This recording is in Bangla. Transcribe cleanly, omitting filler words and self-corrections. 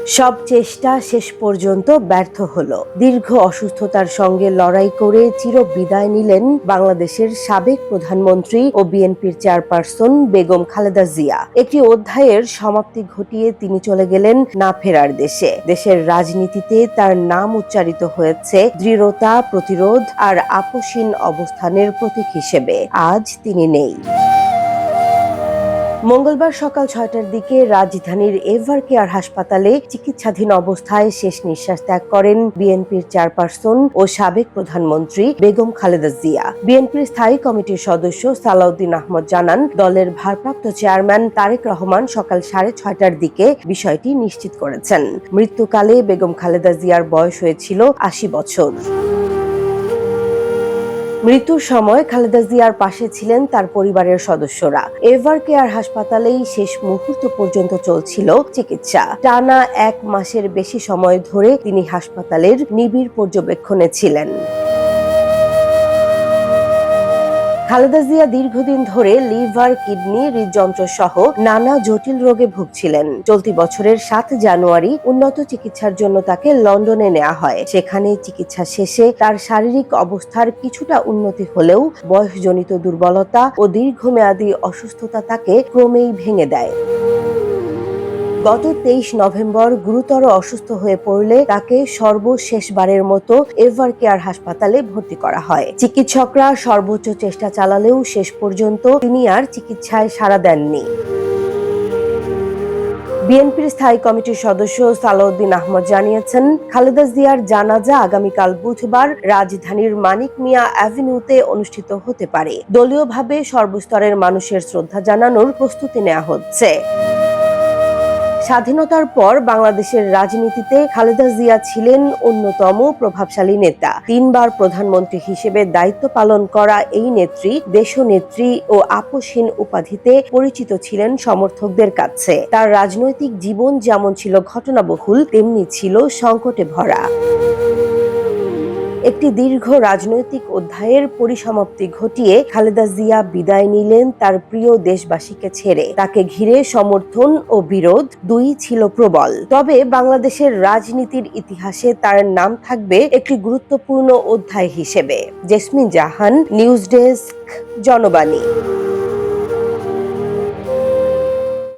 সব চেষ্টা শেষ পর্যন্ত ব্যর্থ হলো। দীর্ঘ অসুস্থতার সঙ্গে লড়াই করে চির বিদায় নিলেন বাংলাদেশের সাবেক প্রধানমন্ত্রী ও বিএনপির চেয়ারপারসন বেগম খালেদা জিয়া। একটি অধ্যায়ের সমাপ্তি ঘটিয়ে তিনি চলে গেলেন না ফেরার দেশে। দেশের রাজনীতিতে তার নাম উচ্চারিত হয়েছে দৃঢ়তা, প্রতিরোধ আর আপোষহীন অবস্থানের প্রতীক হিসেবে। আজ তিনি নেই। মঙ্গলবার সকাল ৬টার দিকে রাজধানীর এভার কেয়ার হাসপাতালে চিকিৎসাধীন অবস্থায় শেষ নিঃশ্বাস ত্যাগ করেন বিএনপির চেয়ারপারসন ও সাবেক প্রধানমন্ত্রী বেগম খালেদা জিয়া। বিএনপির স্থায়ী কমিটির সদস্য সালাউদ্দিন আহমদ জানান, দলের ভারপ্রাপ্ত চেয়ারম্যান তারেক রহমান সকাল ৬:৩০টার দিকে বিষয়টি নিশ্চিত করেছেন। মৃত্যুকালে বেগম খালেদা জিয়ার বয়স হয়েছিল ৮০ বছর। মৃত্যুর সময় খালেদা জিয়ার পাশে ছিলেন তার পরিবারের সদস্যরা। এভার কেয়ার হাসপাতালেই শেষ মুহূর্ত পর্যন্ত চলছিল চিকিৎসা। টানা ১ মাসের বেশি সময় ধরে তিনি হাসপাতালের নিবিড় পর্যবেক্ষণে ছিলেন। খালেদা জিয়া দীর্ঘদিন ধরে লিভার, কিডনি, হৃদযন্ত্র সহ নানা জটিল রোগে ভুগছিলেন। চলতি বছরের ৭ জানুয়ারি উন্নত চিকিৎসার জন্য তাকে লন্ডনে নেওয়া হয়। সেখানে চিকিৎসা শেষে তার শারীরিক অবস্থার কিছুটা উন্নতি হলেও বয়সজনিত দুর্বলতা ও দীর্ঘমেয়াদী অসুস্থতা তাকে ক্রমেই ভেঙে দেয়। গত ২৩ নভেম্বর গুরুতর অসুস্থ হয়ে পড়লে তাকে সর্বশেষবারের মতো এভার কেয়ার হাসপাতালে ভর্তি করা হয়। চিকিৎসকরা সর্বোচ্চ চেষ্টা চালালেও শেষ পর্যন্ত তিনি আর চিকিৎসায় সাড়া দেননি। বিএনপির স্থায়ী কমিটির সদস্য সালাউদ্দিন আহমদ জানিয়েছেন, খালেদা জিয়ার জানাজা আগামীকাল বুধবার রাজধানীর মানিক মিয়া অ্যাভিনিউতে অনুষ্ঠিত হতে পারে। দলীয়ভাবে সর্বস্তরের মানুষের শ্রদ্ধা জানানোর প্রস্তুতি নেওয়া হচ্ছে। স্বাধীনতার পর বাংলাদেশের রাজনীতিতে খালেদা জিয়া ছিলেন অন্যতম প্রভাবশালী নেতা। ৩ বার প্রধানমন্ত্রী হিসেবে দায়িত্ব পালন করা এই নেত্রী দেশনেত্রী ও আপোষহীন উপাধিতে পরিচিত ছিলেন সমর্থকদের কাছে। তার রাজনৈতিক জীবন যেমন ছিল ঘটনাবহুল, তেমনি ছিল সংকটে ভরা। একটি দীর্ঘ রাজনৈতিক অধ্যায়ের পরিসমাপ্তি ঘটিয়ে খালেদা জিয়া বিদায় নিলেন তার প্রিয় দেশবাসীকে ছেড়ে। তাকে ঘিরে সমর্থন ও বিরোধ দুই ছিল প্রবল। তবে বাংলাদেশের রাজনীতির ইতিহাসে তার নাম থাকবে একটি গুরুত্বপূর্ণ অধ্যায় হিসেবে। জেসমিন জাহান, নিউজ ডেস্ক, জনবাণী।